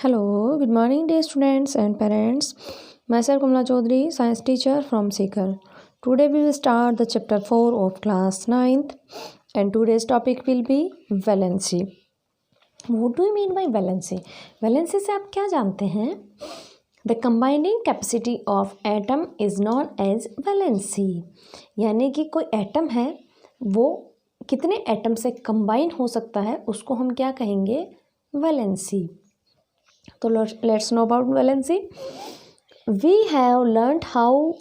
Hello, good morning, dear students and parents. Myself Kamla Chaudhary, science teacher from Sikar. Today we will start the chapter 4 of class 9th, and today's topic will be valency. What do you mean by valency? Valency से आप क्या जानते हैं? The combining capacity of atom is known as valency. यानी कि कोई atom है वो कितने एटम से कंबाइन हो सकता है उसको हम क्या कहेंगे? Valency. So let's know about valency. We have learned how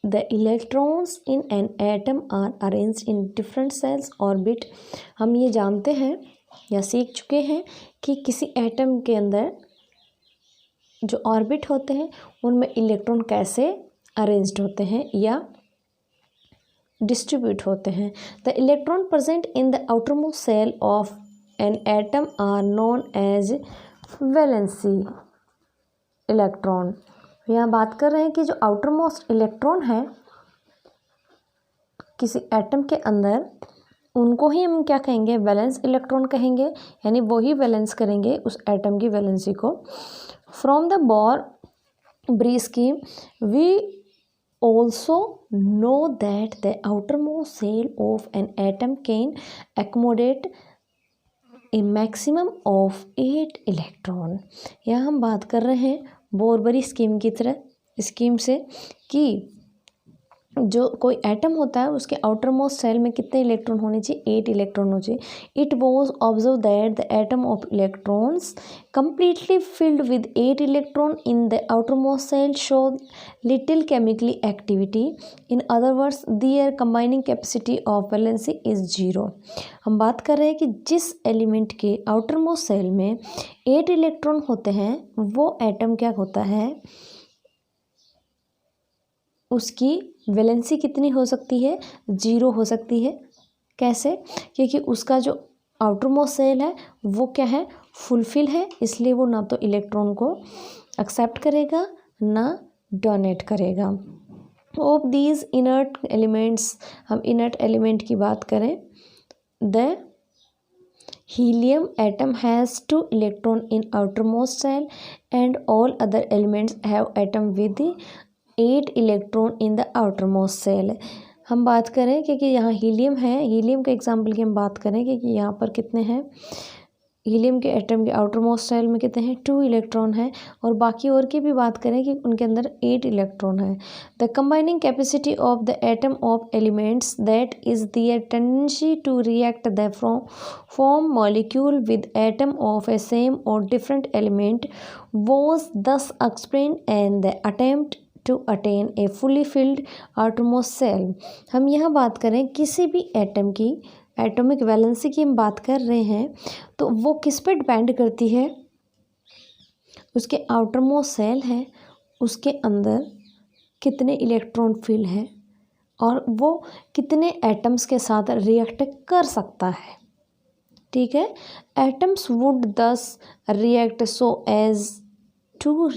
the electrons in an atom are arranged in different cells orbit. हम ये जानते हैं या सीख चुके हैं कि किसी एटम के अंदर जो ऑर्बिट होते हैं उनमें इलेक्ट्रॉन कैसे अरेंज्ड होते हैं या डिस्ट्रीब्यूट होते हैं. The electron present in the outermost shell of an atom are known as valency electron. यहाँ बात कर रहे हैं कि जो आउटर मोस्ट इलेक्ट्रॉन है किसी एटम के अंदर उनको ही हम क्या कहेंगे? वैलेंस इलेक्ट्रॉन कहेंगे. यानी वो ही वैलेंस करेंगे उस एटम की वैलेंसी को. From the Bohr Bury scheme we also know that the outermost shell of an atom can accommodate a maximum of 8 electron. यहाँ हम बात कर रहे हैं बोरबरी स्कीम की तरह स्कीम से कि जो कोई एटम होता है उसके आउटर मोस्ट सेल में कितने इलेक्ट्रॉन होने चाहिए? 8 इलेक्ट्रॉन होने चाहिए. It was observe that the atom of electrons completely filled with 8 electron in the outermost cell show little chemical activity. In other words, their combining capacity of valency is 0. हम बात कर रहे हैं कि जिस एलिमेंट के outermost cell में 8 electron होते हैं वो एटम क्या होता है? उसकी वैलेंसी कितनी हो सकती है? 0 हो सकती है. कैसे? क्योंकि उसका जो आउटर मोस्ट सेल है वो क्या है? फुलफिल है. इसलिए वो ना तो इलेक्ट्रॉन को एक्सेप्ट करेगा ना डोनेट करेगा. ऑफ दीज इनर्ट एलिमेंट्स, हम इनर्ट एलिमेंट की बात करें, the helium atom has 2 electron in outermost cell and all other elements have atom with 8 electron in the outermost shell. हम बात करें क्योंकि यहाँ हीलियम है, हीलियम के एग्जांपल की हम बात करें क्योंकि यहाँ पर कितने हैं? हीलियम के एटम के आउटरमोस्ट सेल में कितने हैं? 2 इलेक्ट्रॉन है. और बाकी और की भी बात करें कि उनके अंदर 8 इलेक्ट्रॉन है. The combining capacity of the atom of elements that is their tendency to react the form molecule with atom of a same or different element was thus explained and the attempt to attain a fully filled outermost shell. हम यहाँ बात करें किसी भी atom की atomic valency की हम बात कर रहे हैं तो वो किस पे डिपेंड करती है? उसके आउटरमोस्ट सेल है उसके अंदर कितने इलेक्ट्रॉन फिल है और वो कितने एटम्स के साथ रिएक्ट कर सकता है. ठीक है. Atoms would thus react so as to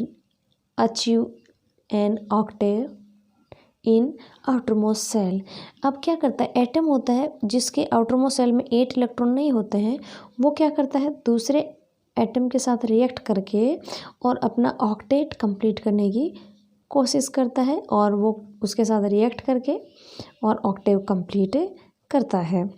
achieve an octave in outermost shell. अब क्या करता है? एटम होता है जिसके आउटरमोस्ट सेल में 8 इलेक्ट्रॉन नहीं होते हैं, वो क्या करता है? दूसरे एटम के साथ रिएक्ट करके और अपना ऑक्टेट कंप्लीट करने की कोशिश करता है और वो उसके साथ रिएक्ट करके और ऑक्टेव कंप्लीट करता है.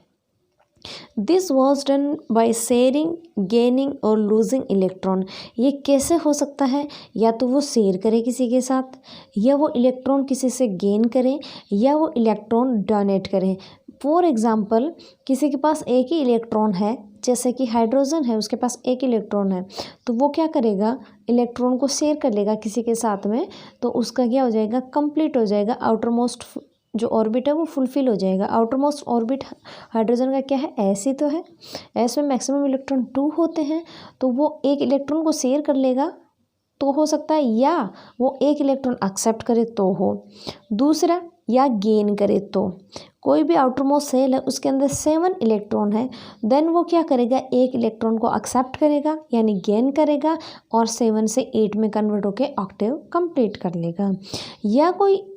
This was done by sharing, gaining और लूजिंग इलेक्ट्रॉन. ये कैसे हो सकता है? या तो वो शेयर करे किसी के साथ, या वो इलेक्ट्रॉन किसी से गेन करें, या वो इलेक्ट्रॉन डोनेट करें. फॉर एग्ज़ाम्पल किसी के पास एक ही इलेक्ट्रॉन है, जैसे कि हाइड्रोजन है उसके पास एक इलेक्ट्रॉन है, तो वो क्या करेगा? इलेक्ट्रॉन को शेयर कर लेगा किसी के साथ में, तो उसका क्या हो जाएगा? कंप्लीट हो जाएगा. आउटर मोस्ट जो ऑर्बिट है वो फुलफिल हो जाएगा. आउटर मोस्ट ऑर्बिट हाइड्रोजन का क्या है? ऐसी तो है. ऐसे में मैक्सिमम इलेक्ट्रॉन 2 होते हैं, तो वो एक इलेक्ट्रॉन को शेयर कर लेगा तो हो सकता है, या वो एक इलेक्ट्रॉन एक्सेप्ट करे तो हो, दूसरा या गेन करे तो. कोई भी आउटर मोस्ट सेल है उसके अंदर 7 इलेक्ट्रॉन है, देन वो क्या करेगा? एक इलेक्ट्रॉन को एक्सेप्ट करेगा यानी गेन करेगा और 7 से 8 में कन्वर्ट होकर ऑक्टेव कंप्लीट कर लेगा. या कोई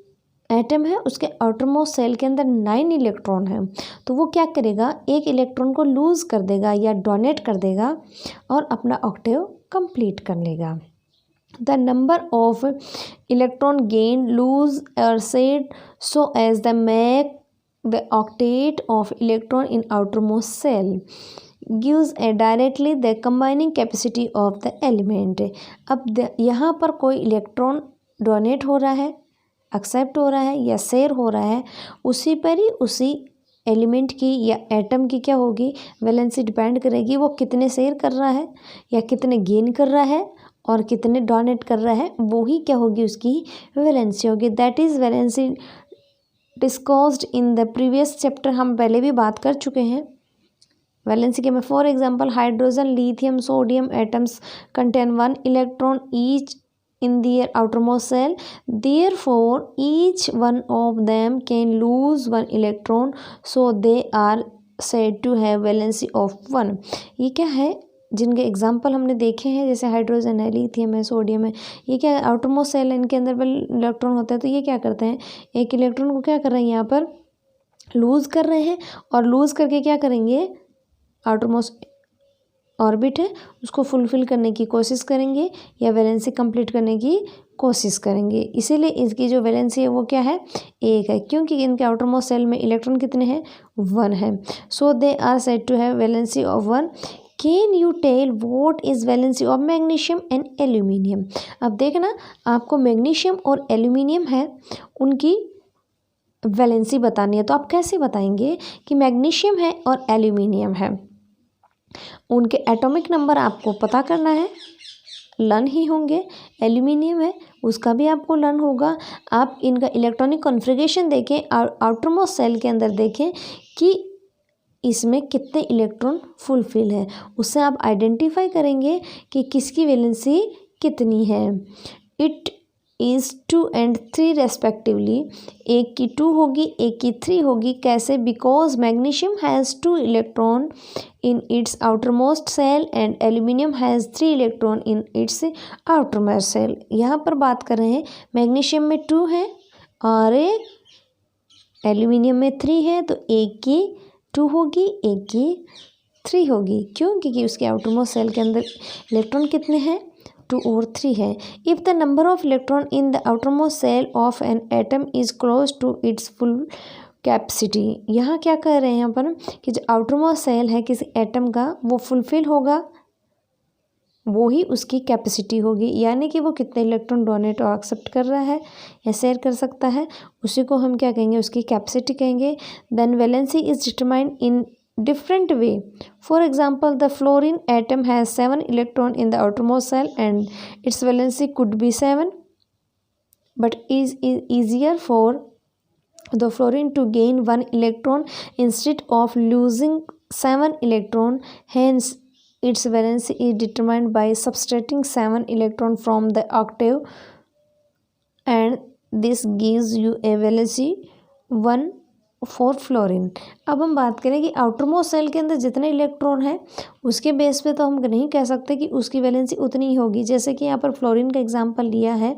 एटम है उसके आउटरमोस्ट सेल के अंदर 9 इलेक्ट्रॉन है, तो वो क्या करेगा? एक इलेक्ट्रॉन को लूज़ कर देगा या डोनेट कर देगा और अपना ऑक्टेव कंप्लीट कर लेगा। The number of electron gain lose और shared so as the make the octet of electron in outermost shell gives a directly the combining capacity of the element। अब यहाँ पर कोई इलेक्ट्रॉन डोनेट हो रहा है, एक्सेप्ट हो रहा है या शेयर हो रहा है, उसी पर ही उसी एलिमेंट की या एटम की क्या होगी, वैलेंसी डिपेंड करेगी। वो कितने शेयर कर रहा है या कितने गेन कर रहा है और कितने डोनेट कर रहा है, वो ही क्या होगी, उसकी वैलेंसी होगी। That is valency discussed in the previous chapter. हम पहले भी बात कर चुके हैं वैलेंसी के में। For example hydrogen, lithium, sodium atoms contain 1 electron each in their outermost cell, therefore each one of them can lose 1 electron, so they are said to have valency of 1। ये क्या है, जिनके एग्जाम्पल हमने देखे हैं, जैसे हाइड्रोजन है, lithium है, सोडियम है, ये क्या आउटरमोस्ट सेल है, इनके अंदर इलेक्ट्रॉन होता है। तो ये क्या करते हैं, एक इलेक्ट्रॉन को क्या कर रहे हैं, यहाँ पर लूज़ कर रहे हैं और लूज़ करके क्या करेंगे, आउटरमोस्ट ऑर्बिट है उसको फुलफिल करने की कोशिश करेंगे या वैलेंसी कंप्लीट करने की कोशिश करेंगे। इसीलिए इसकी जो वैलेंसी है वो क्या है, 1 है, क्योंकि इनके आउटरमोस्ट सेल में इलेक्ट्रॉन कितने हैं, 1 है। So they are said to have valency of 1। Can you tell what is valency of magnesium and aluminium. अब देखना, आपको मैग्नीशियम और एल्यूमिनियम है उनकी वैलेंसी बतानी है। तो आप कैसे बताएंगे कि मैग्नीशियम है और एल्यूमिनियम है, उनके एटॉमिक नंबर आपको पता करना है, लन ही होंगे। एल्यूमिनियम है उसका भी आपको लन होगा। आप इनका इलेक्ट्रॉनिक कॉन्फ़िगरेशन देखें और आउटरमोस्ट सेल के अंदर देखें कि इसमें कितने इलेक्ट्रॉन फुलफिल है, उससे आप आइडेंटिफाई करेंगे कि किसकी वैलेंसी कितनी है। इट इज़ 2 and 3 रेस्पेक्टिवली, एक की 2 होगी, एक की 3 होगी। कैसे, because magnesium has 2 electron in its outermost shell and aluminium has 3 electron in its outermost shell. यहाँ पर बात कर रहे हैं मैग्नीशियम में 2 है और एल्यूमिनियम में 3 है, तो एक की 2 होगी, एक की 3 होगी। क्यों, क्योंकि उसके आउटरमोस्ट सेल के अंदर इलेक्ट्रॉन कितने हैं, 2 और 3 है। If the number of electron in the outermost shell of an atom is close to its full capacity. यहाँ क्या कह रहे हैं यहाँ पर कि जो आउटरमोस्ट सेल है किसी एटम का वो फुलफिल होगा, वो ही उसकी कैपेसिटी होगी, यानी कि वो कितने इलेक्ट्रॉन डोनेट और एक्सेप्ट कर रहा है या शेयर कर सकता है, उसी को हम क्या कहेंगे, उसकी कैपेसिटी कहेंगे। Then valency is determined in different way. For example, the fluorine atom has 7 electron in the outermost cell and its valency could be 7, but is easier for the fluorine to gain 1 electron instead of losing 7 electron. Hence its valency is determined by subtracting 7 electron from the octave, and this gives you a valency 1 for fluorine. अब हम बात करें कि outermost cell के अंदर जितने electron हैं उसके बेस पे तो हम नहीं कह सकते कि उसकी वैलेंसी उतनी ही होगी। जैसे कि यहाँ पर फ्लोरीन का एग्जांपल लिया है,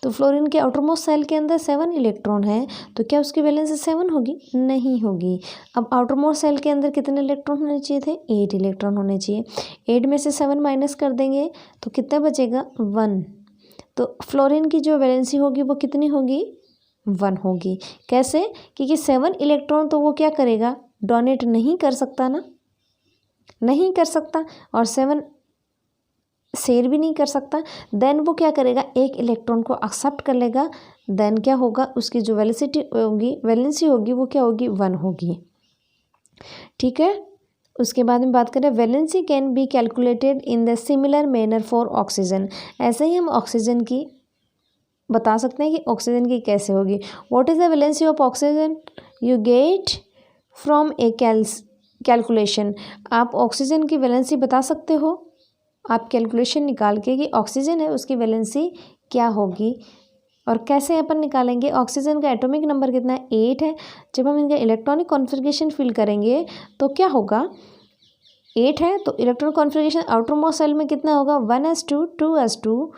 तो फ्लोरीन के आउटरमोस्ट सेल के अंदर 7 इलेक्ट्रॉन है, तो क्या उसकी वैलेंसी 7 होगी, नहीं होगी। अब आउटरमोस्ट सेल के अंदर कितने इलेक्ट्रॉन होने चाहिए थे, 8 इलेक्ट्रॉन होने चाहिए। 8 में से 7 माइनस कर देंगे तो कितना बचेगा, 1। तो फ्लोरीन की जो वैलेंसी होगी वो कितनी होगी, 1 होगी। कैसे, क्योंकि 7 इलेक्ट्रॉन तो वो क्या करेगा, डोनेट नहीं कर सकता ना, नहीं कर सकता, और 7 शेयर भी नहीं कर सकता। देन वो क्या करेगा, एक इलेक्ट्रॉन को एक्सेप्ट कर लेगा। देन क्या होगा, उसकी जो वैलेंसी होगी वो क्या होगी, 1 होगी। ठीक है, उसके बाद में बात करें valency can be calculated in the similar manner for oxygen. ऐसे ही हम ऑक्सीजन की बता सकते हैं कि ऑक्सीजन की कैसे होगी। What is the valency of oxygen, you get from A calculation. आप ऑक्सीजन की वैलेंसी बता सकते हो, आप कैलकुलेशन निकाल के कि ऑक्सीजन है उसकी वैलेंसी क्या होगी। और कैसे अपन निकालेंगे, ऑक्सीजन का एटॉमिक नंबर कितना है, 8 है। जब हम इनका इलेक्ट्रॉनिक कॉन्फ़िगरेशन फिल करेंगे तो क्या होगा, 8 है तो इलेक्ट्रॉनिक कॉन्फ़िगरेशन आउटरमोस्ट सेल में कितना होगा, 1s2 2s2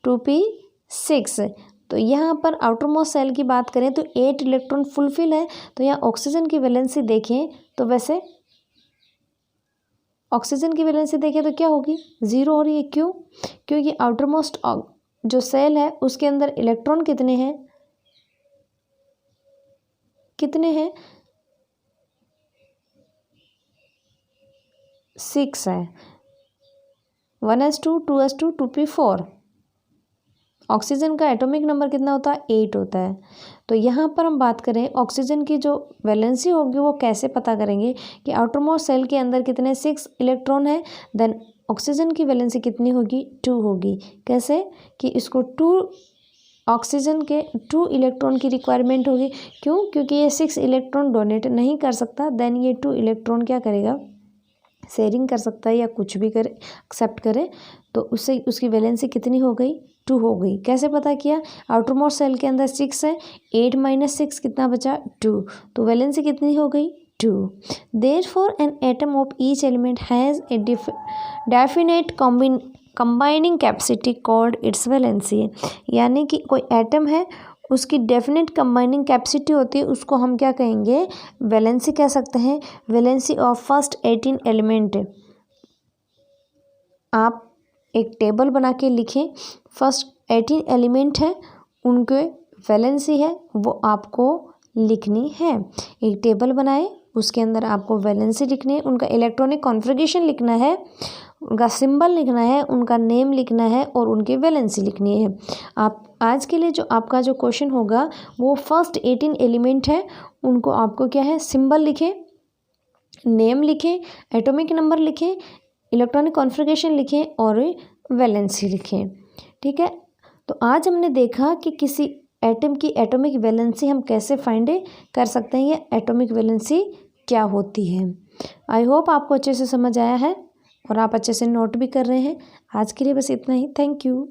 2p6। तो यहाँ पर आउटरमोस्ट सेल की बात करें तो 8 इलेक्ट्रॉन फुलफिल है। तो यहाँ ऑक्सीजन की वैलेंसी देखें तो वैसे ऑक्सीजन की वैलेंसी देखें तो क्या होगी, 0 हो रही है। क्यों? क्योंकि आउटर मोस्ट जो सेल है उसके अंदर इलेक्ट्रॉन कितने हैं, कितने हैं, 6 है। 1s2 2s2 2p4। ऑक्सीजन का एटॉमिक नंबर कितना होता है, 8 होता है। तो यहाँ पर हम बात करें ऑक्सीजन की जो वैलेंसी होगी वो कैसे पता करेंगे कि आउटर मोस्ट सेल के अंदर कितने 6 इलेक्ट्रॉन है, देन ऑक्सीजन की वैलेंसी कितनी होगी, 2 होगी। कैसे कि इसको 2 ऑक्सीजन के 2 इलेक्ट्रॉन की रिक्वायरमेंट होगी। क्यों? क्योंकि ये 6 इलेक्ट्रॉन डोनेट नहीं कर सकता, देन ये 2 इलेक्ट्रॉन क्या करेगा, शेयरिंग कर सकता है या कुछ भी करे, एक्सेप्ट करे, तो उससे उसकी वैलेंसी कितनी हो गई, 2 हो गई। कैसे पता किया, आउटर मोस्ट सेल के अंदर 6 है, 8 - 6 कितना बचा, 2, तो वैलेंसी कितनी हो गई, 2। Therefore an atom of each element has a definite combining capacity called its valency. यानी कि कोई एटम है उसकी डेफिनेट कंबाइनिंग कैपेसिटी होती है, उसको हम क्या कहेंगे, वैलेंसी कह सकते हैं। वैलेंसी ऑफ फर्स्ट 18 एलिमेंट आप एक टेबल बना के लिखें, फर्स्ट 18 एलिमेंट है उनके वैलेंसी है वो आपको लिखनी है। एक टेबल बनाए, उसके अंदर आपको वैलेंसी लिखनी है, उनका इलेक्ट्रॉनिक कॉन्फ़िगरेशन लिखना है, उनका सिंबल लिखना है, उनका नेम लिखना है और उनकी वैलेंसी लिखनी है। आप आज के लिए जो आपका जो क्वेश्चन होगा वो फर्स्ट 18 एलिमेंट है, उनको आपको क्या है, सिंबल लिखें, नेम लिखें, एटॉमिक नंबर लिखें, इलेक्ट्रॉनिक कॉन्फ़िगरेशन लिखें और वैलेंसी लिखें। ठीक है, तो आज हमने देखा कि किसी एटम की एटॉमिक वैलेंसी हम कैसे फाइंड कर सकते हैं, या एटॉमिक वैलेंसी क्या होती है। आई होप आपको अच्छे से समझ आया है और आप अच्छे से नोट भी कर रहे हैं। आज के लिए बस इतना ही। Thank you.